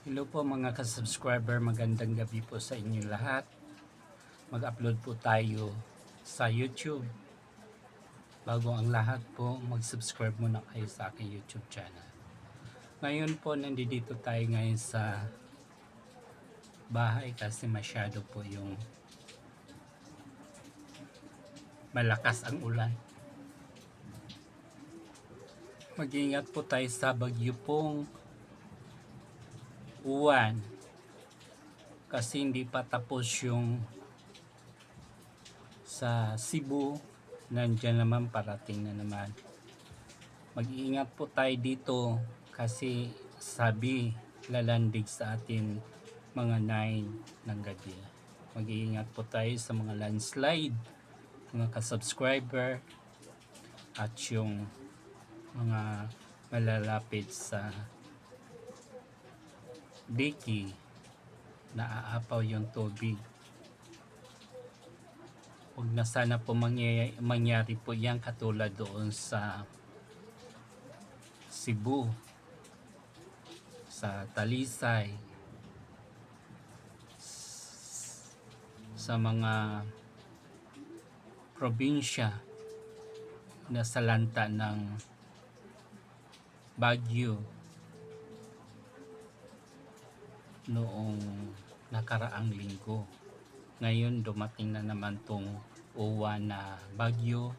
Hello po mga ka-subscriber, magandang gabi po sa inyo lahat. Mag-upload po tayo sa YouTube. Bago ang lahat po, mag-subscribe muna kayo sa aking YouTube channel. Ngayon po, nandito tayo ngayon sa bahay kasi masyado po yung malakas ang ulan. Mag-iingat po tayo sa bagyo pong uwan kasi hindi pa tapos yung sa Cebu, nandiyan naman, parating na naman. Mag-iingat po tayo dito kasi sabi lalandig sa atin mga 9 ng gabi. Mag-iingat po tayo sa mga landslide, mga ka-subscriber, at yung mga malalapit sa diki na aapaw yung tubig. Huwag na sana po mangyari po yan katulad doon sa Cebu, sa Talisay, sa mga probinsya na salanta ng bagyo noong nakaraang linggo. Ngayon dumating na naman tong uwan na bagyo.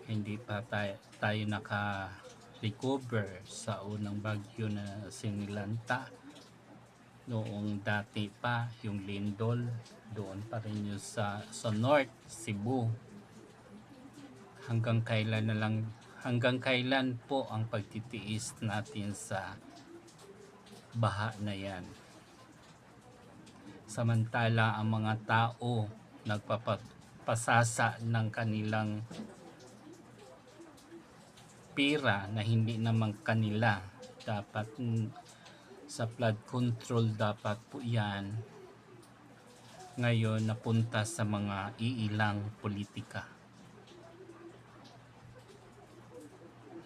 Hindi pa tayo naka-recover sa unang bagyo na sinilanta. Noong dati pa, yung Lindol, doon pa rin yung sa North Cebu. Hanggang kailan po ang pagtitiis natin sa baha na yan? Samantala ang mga tao nagpapasasa ng kanilang pera na hindi naman kanila. Dapat sa flood control dapat po yan. Ngayon napunta sa mga iilang politika.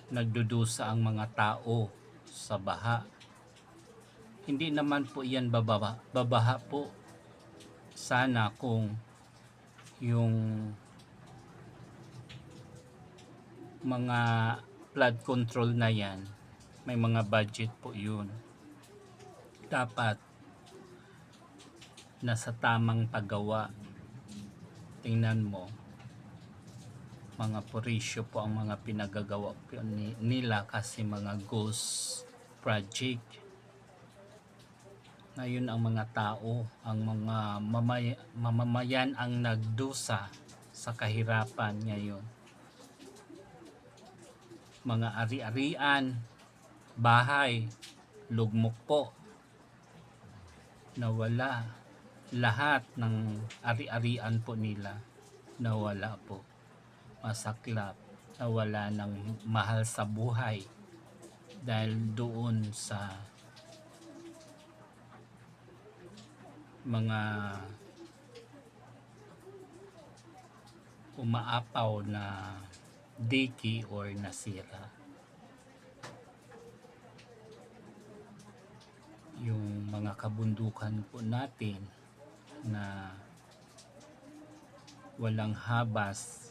Nagdudusa ang mga tao sa baha. Hindi naman po yan babaha po. Sana kung yung mga flood control na yan, may mga budget po yun. Dapat nasa tamang paggawa. Tingnan mo, mga purisyo po ang mga pinagagawa nila kasi mga ghost project. Ngayon ang mga tao, ang mga mamamayan ang nagdusa sa kahirapan ngayon. Mga ari-arian, bahay, lugmok po, nawala. Lahat ng ari-arian po nila nawala po. Masaklap, nawala ng mahal sa buhay dahil doon sa mga umaapaw na diki or nasira. Yung mga kabundukan po natin na walang habas,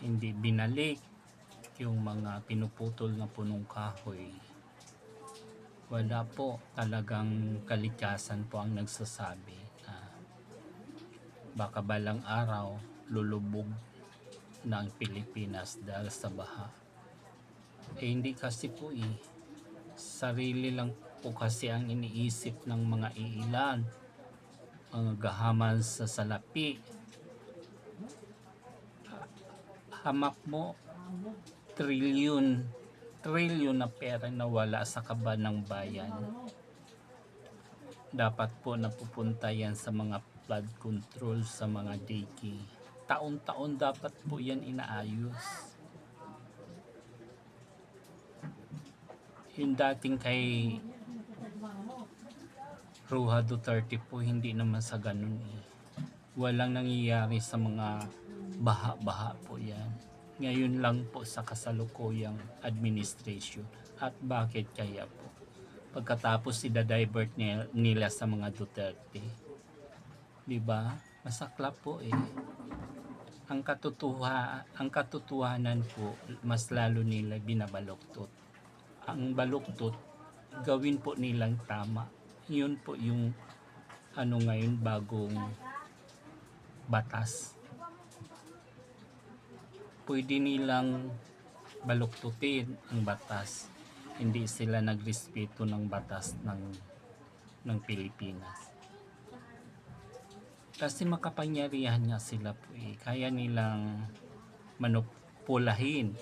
hindi binalik yung mga pinuputol na punong kahoy. Wala po, talagang kalikasan po ang nagsasabi na baka balang araw lulubog na ang Pilipinas dahil sa baha. Hindi kasi po sarili lang po kasi ang iniisip ng mga iilan, mga gahaman sa salapi. Hamak mo trilyon na pera na wala sa kaban ng bayan. Dapat po napupunta yan sa mga flood control, sa mga diki. Taon-taon dapat po yan inaayos. Yung dating kay Roja Duterte po, hindi naman sa ganun Walang nangyayari sa mga baha-baha po yan. Ngayon lang po sa kasalukuyang administration. At bakit kaya po? pagkatapos idadivert nila sa mga Duterte. Di ba? Masaklap po eh. Ang katotohanan po, mas lalo nila binabaluktot. Ang baluktot, gawin po nilang tama. Yun po yung ngayon bagong batas. Pwede nilang baluktutin ang batas. Hindi sila nagrespeto ng batas ng Pilipinas. Kasi makapangyarihan nga sila po eh. Kaya nilang manipulahin.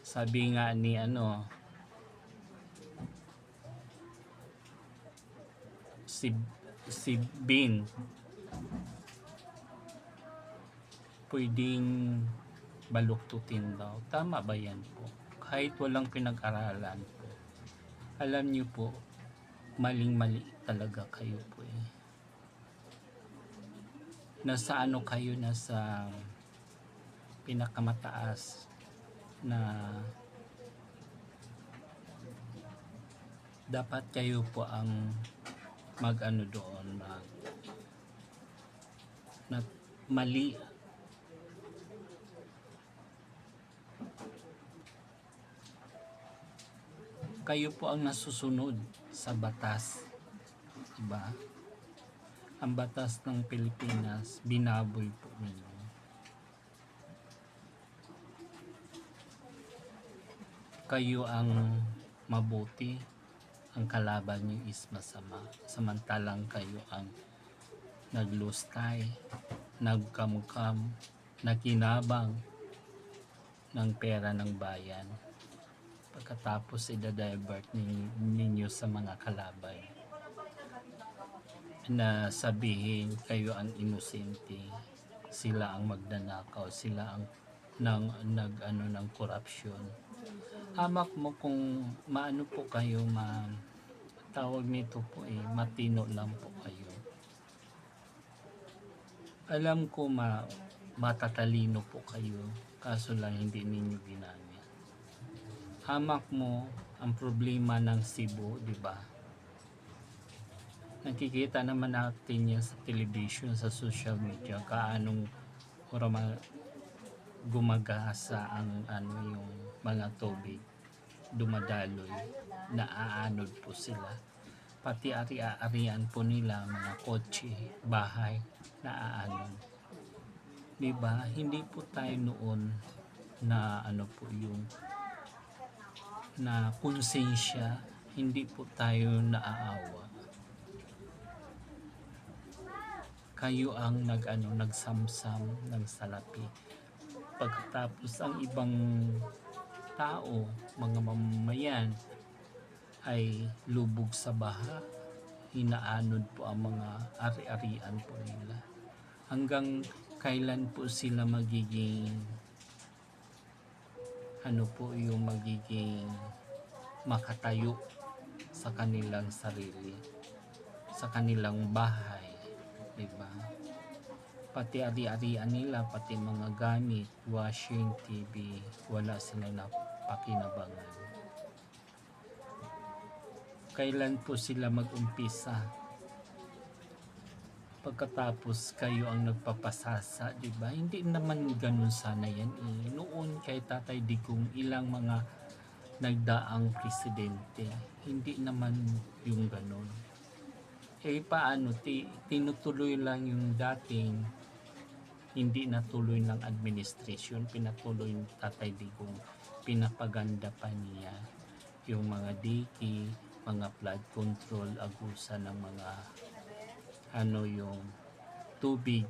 Sabi nga ni si Bin, pwedeng baluktutin daw. Tama ba yan po? Kahit walang pinag-aralan po. Alam niyo po, maling-mali talaga kayo po eh. Nasa kayo, nasa pinakamataas na dapat kayo po ang doon, na mali. Kayo po ang nasusunod sa batas, diba? Ang batas ng Pilipinas, binaboy po ninyo. Kayo ang mabuti, ang kalaban nyo is masama. Samantalang kayo ang naglustay, nagkamukam, nakinabang ng pera ng bayan. Pagkatapos idadivert ninyo sa mga kalaban. Na sabihin kayo ang inosente, sila ang magnanakaw, sila ang ng korupsyon. Hamak mo kung maano po kayo, tawag nito po eh, matino lang po kayo. Alam ko matatalino po kayo, kaso lang hindi ninyo ginamit. Hamak mo ang problema ng Cebu, di ba? Nakikita naman natin yan sa television, sa social media, kaanong gumagasa ang yung mga tubig, dumadaloy, naaanod po sila. Pati ari-arian po nila, mga kotse, bahay, naaanod. Diba? Hindi po tayo noon na po yung na konsensya, hindi po tayo naaawa. Kayo ang nagsamsam ng salapi. Pagkatapos ang ibang tao, mga mamamayan, ay lubog sa baha, hinaanod po ang mga ari-arian po nila. Hanggang kailan po sila magiging yung magiging makatayo sa kanilang sarili, sa kanilang bahay, diba? Pati ari-arian nila, pati mga gamit, washing, TV, wala sila na pakinabangan. Kailan po sila mag-umpisa? Pagkatapos kayo ang nagpapasasa, diba? Hindi naman ganun sana yan eh. Noon kay Tatay Digong, ilang mga nagdaang presidente, hindi naman yung ganun. Eh paano, tinutuloy lang yung dating hindi natuloy ng administrasyon, pinatuloy ng Tatay Digong, pinapaganda pa niya yung mga diki, mga flood control, agusan ng mga yung tubig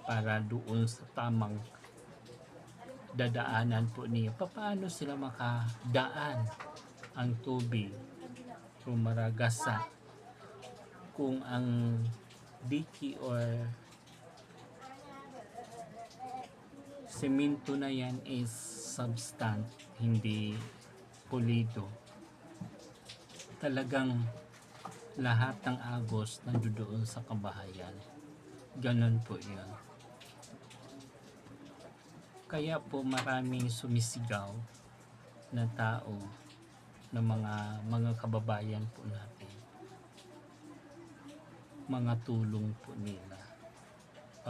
para doon sa tamang dadaanan po niya. Paano sila makadaan ang tubig kung maragasa, kung ang diki or semento na yan is substance, hindi pulido. Talagang lahat ng agos nandoon sa kabahayan. Ganon po yun. Kaya po maraming sumisigaw na tao ng mga kababayan po natin. Mga tulong po nila.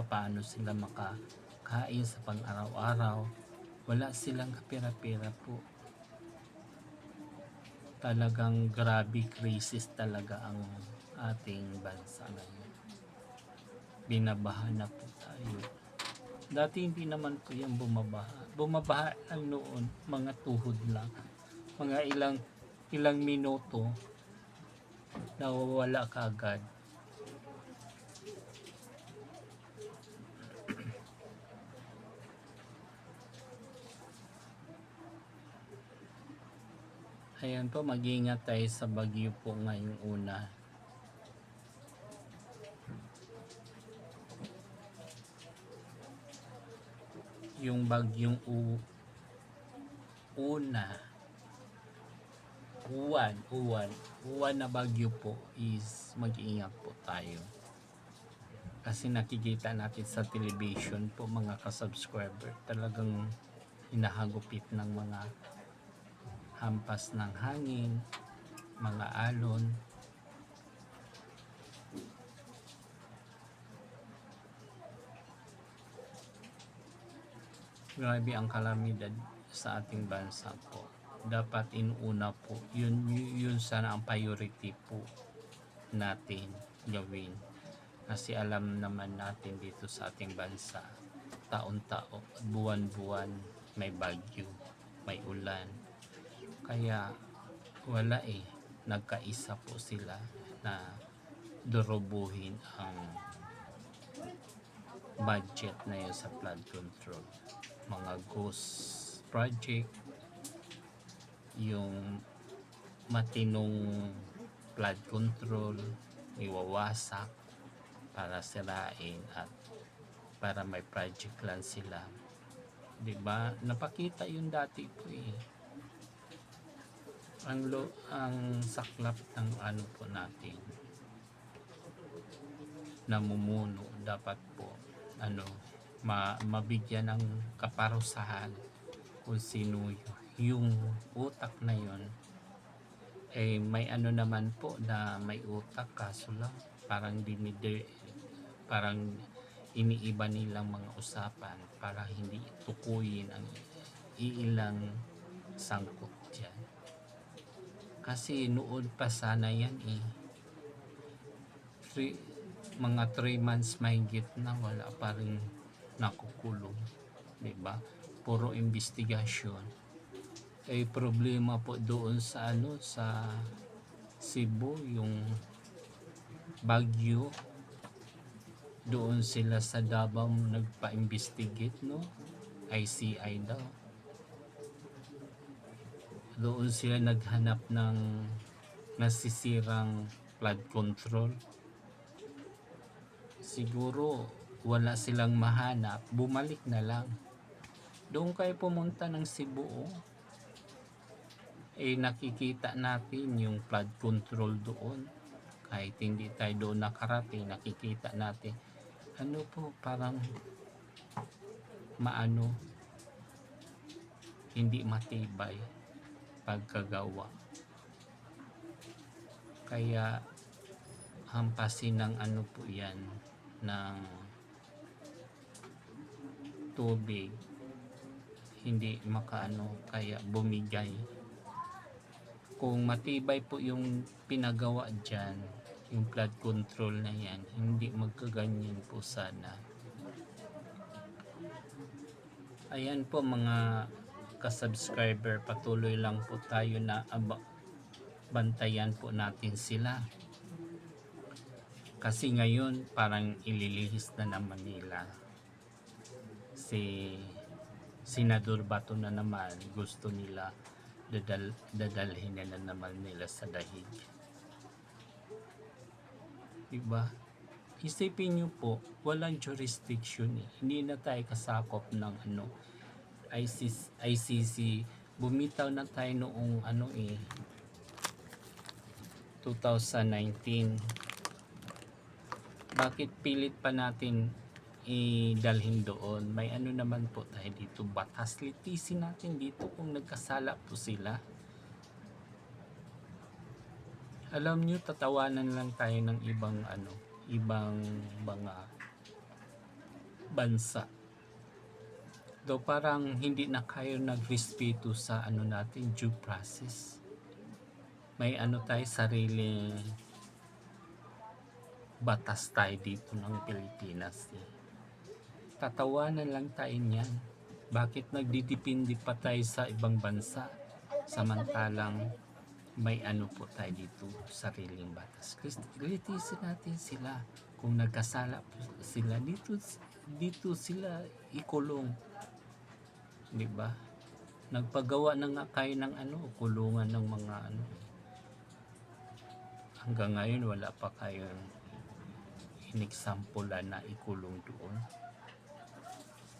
Paano sila makakain sa pang-araw-araw. Wala silang kapira-pira po. Talagang grabe crisis talaga ang ating bansa ngayon. Binabaha na po tayo. Dati hindi naman po yan bumabaha. Bumabaha lang noon, mga tuhod lang. Mga ilang minuto, nawawala kaagad. Ayan po, mag-iingat tayo sa bagyo po ngayong una. Yung bagyong uwan na bagyo po is mag-iingat po tayo. Kasi nakikita natin sa television po mga ka-subscriber, talagang hinahagupit ng mga hampas ng hangin, mga alon. Grabe ang kalamidad sa ating bansa po. Dapat inuuna po, yun sana ang priority po natin gawin. Kasi alam naman natin dito sa ating bansa, taon-taon, buwan-buwan may bagyo, may ulan. Kaya wala nagkaisa po sila na durubuhin ang budget na yun sa flood control. Mga ghost project, yung matinong flood control iwawasak para sirain at para may project lang sila. 'Di ba? Napakita yun dati po ang saklap ng ano po natin namumuno. Dapat po mabigyan ng kaparusahan kung sino yung utak na yun. May naman po na may utak, kaso lang parang iniiba nilang mga usapan para hindi tukuyin ang iilang sangkot dyan. Kasi noon pa sana yan mga 3 months mahigit na wala pa rin nakukulong, diba? Puro investigasyon. Problema po doon sa sa Cebu, yung bagyo, doon sila sa Davao nagpa-investigate, no? ICI daw. Doon sila naghanap ng nasisirang flood control. Siguro wala silang mahanap, bumalik na lang. Doon kayo pumunta ng Cebu, nakikita natin yung flood control doon. Kahit hindi tayo doon nakarating, nakikita natin parang hindi matibay pagkagawa. Kaya hampasin ng po yan ng tubig, hindi kaya bumigay. Kung matibay po yung pinagawa dyan, yung flood control na yan, hindi magkaganyan po sana. Ayan po mga ka-subscriber, patuloy lang po tayo na bantayan po natin sila. Kasi ngayon parang ililihis na naman nila. Si Senador Bato na naman, gusto nila dadalhin na naman nila sa dahig. Diba? Isipin nyo po, walang jurisdiction Hindi na tayo kasakop ng ICC. Bumitaw na tayo noong 2019. Bakit pilit pa natin idalhin doon? May naman po tayo dito, batas. Litisin natin dito kung nagkasala po sila. Alam nyo, tatawanan lang tayo ng ibang mga bansa. Do parang hindi na kayo nagrespeto sa natin, due process. May tayo sariling batas tayo dito ng Pilipinas. Tatawanan lang tayo niyan. Bakit nagdidepende pa tayo sa ibang bansa? Samantalang may po tayo dito, sariling batas. Kritisin natin sila. Kung nagkasala po sila, dito sila ikulong. Di ba? Nagpagawa na nga kayo ng kulungan ng mga hanggang ngayon wala pa kayong inexample na ikulong doon.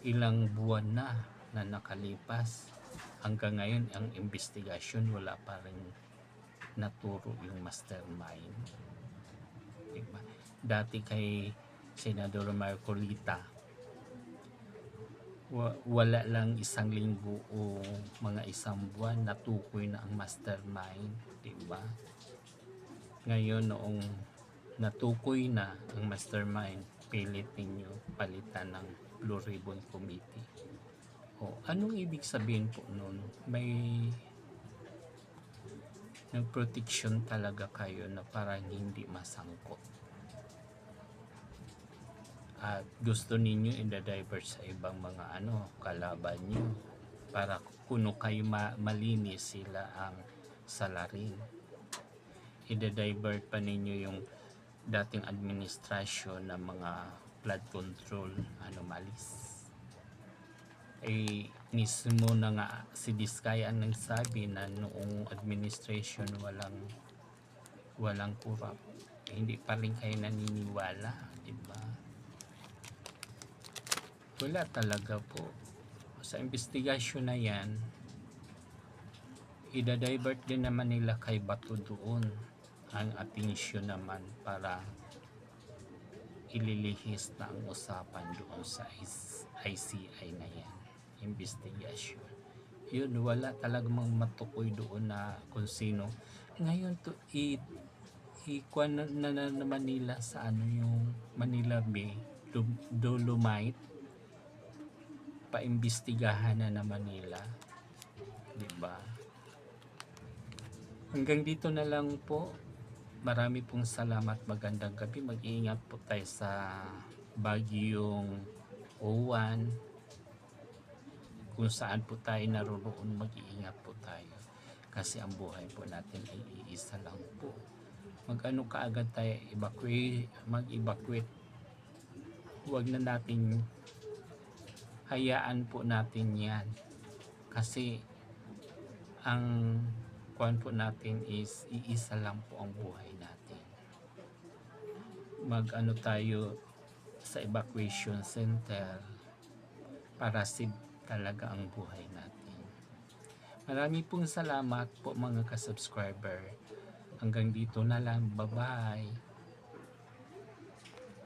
Ilang buwan na nakalipas, hanggang ngayon ang investigasyon wala pa rin naturo yung mastermind. Diba? Dati kay Senador Marcolita, wala lang isang linggo o mga isang buwan natukoy na ang mastermind, diba? Ngayon noong natukoy na ang mastermind, pilit ninyo palitan ng Blue Ribbon Committee. Anong ibig sabihin po nun? May nagproteksyon talaga kayo na parang hindi masangkot. At gusto ninyo i-divert sa ibang mga kalaban nyo para kuno kayo malinis sila ang salarin. I-divert pa ninyo yung dating administrasyon ng mga flood control anomalies. Mismo na nga si Diskaya ang nagsabi na noong administration walang kurap. Hindi pa rin kayo naniniwala, diba? Wala talaga po. Sa investigasyon na yan, i-divert din naman nila kay Bato doon ang atensyon naman para ililihis na ang usapan doon sa ICI na yan, investigation. Yun, wala talagang matukoy doon na kung sino. Ngayon to ikuan na naman nila sa yung Manila Bay, Dolomite, paimbestigahan na naman nila, diba? Hanggang dito na lang po. Marami pong salamat. Magandang gabi. Mag-iingat po tayo sa bagyong Owan. Kung saan po tayo naroon, mag-iingat po tayo. Kasi ang buhay po natin ay iisa lang po. Kaagad tayo mag-evacuate. Huwag na natin hayaan po natin yan. Kasi ang po natin is iisa lang po ang buhay natin. Tayo sa evacuation center para save talaga ang buhay natin. Marami pong salamat po mga ka-subscriber. Hanggang dito na lang. Bye-bye.